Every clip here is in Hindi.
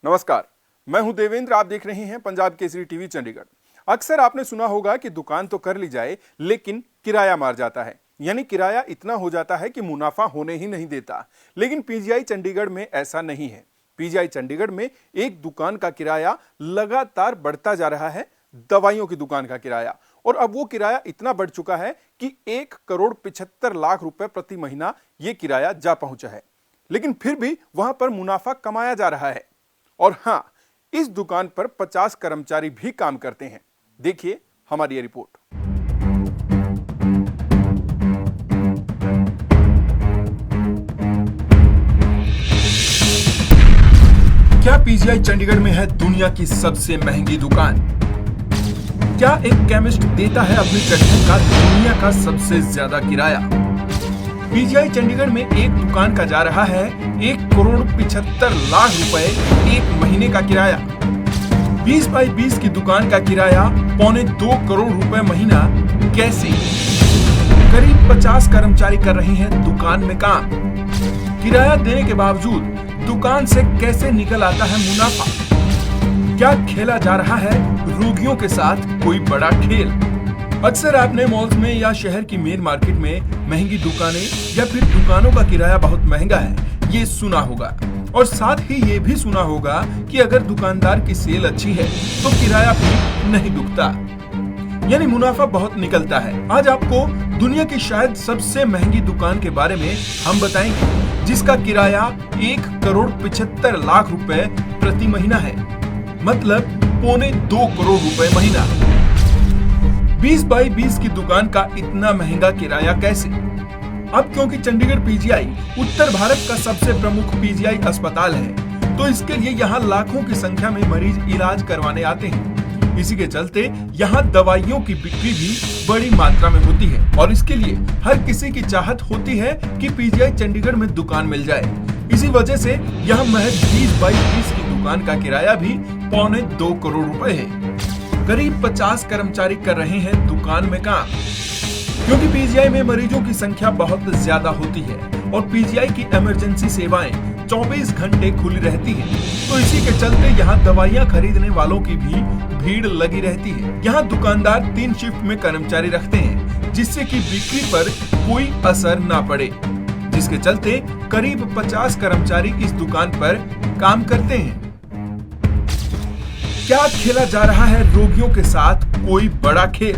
नमस्कार, मैं हूं देवेंद्र। आप देख रहे हैं पंजाब केसरी टीवी चंडीगढ़। अक्सर आपने सुना होगा कि दुकान तो कर ली जाए लेकिन किराया मार जाता है, यानी किराया इतना हो जाता है कि मुनाफा होने ही नहीं देता। लेकिन पीजीआई चंडीगढ़ में ऐसा नहीं है। पीजीआई चंडीगढ़ में एक दुकान का किराया लगातार बढ़ता जा रहा है, दवाइयों की दुकान का किराया। और अब वो किराया इतना बढ़ चुका है कि 1,75,00,000 रुपए प्रति महीना ये किराया जा पहुंचा है। लेकिन फिर भी वहां पर मुनाफा कमाया जा रहा है। और हां, इस दुकान पर 50 कर्मचारी भी काम करते हैं। देखिए हमारी ये रिपोर्ट। क्या पीजीआई चंडीगढ़ में है दुनिया की सबसे महंगी दुकान? क्या एक केमिस्ट देता है अपनी ट्रीटमेंट का दुनिया का सबसे ज्यादा किराया? पीजीआई चंडीगढ़ में एक दुकान का जा रहा है 1,75,00,000 रुपए एक महीने का किराया। 20 बाई 20 की दुकान का किराया 2.25 करोड़ रुपए महीना। कैसे? करीब 50 कर्मचारी कर रहे हैं दुकान में काम। किराया देने के बावजूद दुकान से कैसे निकल आता है मुनाफा? क्या खेला जा रहा है रोगियों के साथ कोई बड़ा खेल? अक्सर आपने मॉल्स में या शहर की मेन मार्केट में महंगी दुकानें या फिर दुकानों का किराया बहुत महंगा है ये सुना होगा। और साथ ही ये भी सुना होगा कि अगर दुकानदार की सेल अच्छी है तो किराया भी नहीं दुखता, यानी मुनाफा बहुत निकलता है। आज आपको दुनिया की शायद सबसे महंगी दुकान के बारे में हम बताएंगे, जिसका किराया 1,75,00,000 रुपए प्रति महीना है, मतलब 2.25 करोड़ रुपए महीना। 20 बाई 20 की दुकान का इतना महंगा किराया कैसे? अब क्योंकि चंडीगढ़ पीजीआई उत्तर भारत का सबसे प्रमुख पीजीआई अस्पताल है, तो इसके लिए यहाँ लाखों की संख्या में मरीज इलाज करवाने आते हैं। इसी के चलते यहाँ दवाइयों की बिक्री भी बड़ी मात्रा में होती है और इसके लिए हर किसी की चाहत होती है कि पीजीआई चंडीगढ़ में दुकान मिल जाए। इसी वजह से यहाँ महज 20 बाई 20 की दुकान का किराया भी 2.25 करोड़ रुपए है। करीब 50 कर्मचारी कर रहे हैं दुकान में काम। क्योंकि पीजीआई में मरीजों की संख्या बहुत ज्यादा होती है और पीजीआई की इमरजेंसी सेवाएं 24 घंटे खुली रहती हैं, तो इसी के चलते यहाँ दवाइयाँ खरीदने वालों की भी भीड़ लगी रहती है। यहाँ दुकानदार 3 शिफ्ट में कर्मचारी रखते हैं, जिससे कि बिक्री पर कोई असर ना पड़े, जिसके चलते करीब 50 कर्मचारी इस दुकान पर काम करते हैं। क्या खेला जा रहा है रोगियों के साथ कोई बड़ा खेल?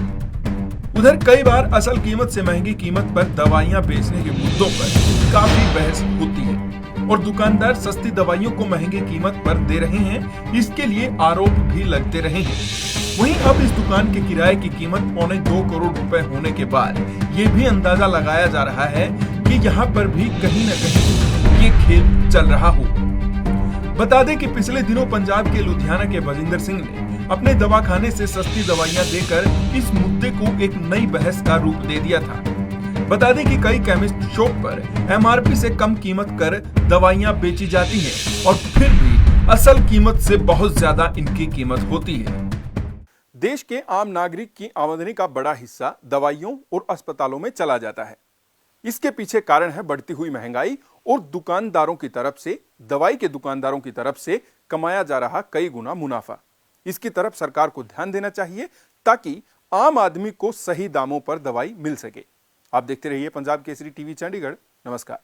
उधर कई बार असल कीमत से महंगी कीमत पर दवाइयां बेचने के मुद्दों पर काफी बहस होती है और दुकानदार सस्ती दवाइयों को महंगी कीमत पर दे रहे हैं, इसके लिए आरोप भी लगते रहे हैं। वहीं अब इस दुकान के किराए की कीमत 2.25 करोड़ रुपए होने के बाद ये भी अंदाजा लगाया जा रहा है कि यहाँ पर भी कहीं न कहीं ये खेल चल रहा हो। बता दें कि पिछले दिनों पंजाब के लुधियाना के बजिंदर सिंह ने अपने दवाखाने से सस्ती दवाइयां देकर इस मुद्दे को एक नई बहस का रूप दे दिया था। बता दें कि कई केमिस्ट शॉप पर एमआरपी से कम कीमत कर दवाइयां बेची जाती हैं और फिर भी असल कीमत से बहुत ज्यादा इनकी कीमत होती है। देश के आम नागरिक की आमदनी का बड़ा हिस्सा दवाइयों और अस्पतालों में चला जाता है। इसके पीछे कारण है बढ़ती हुई महंगाई और दुकानदारों की तरफ से, दवाई के दुकानदारों की तरफ से कमाया जा रहा कई गुना मुनाफा। इसकी तरफ सरकार को ध्यान देना चाहिए ताकि आम आदमी को सही दामों पर दवाई मिल सके। आप देखते रहिए पंजाब केसरी टीवी चंडीगढ़। नमस्कार।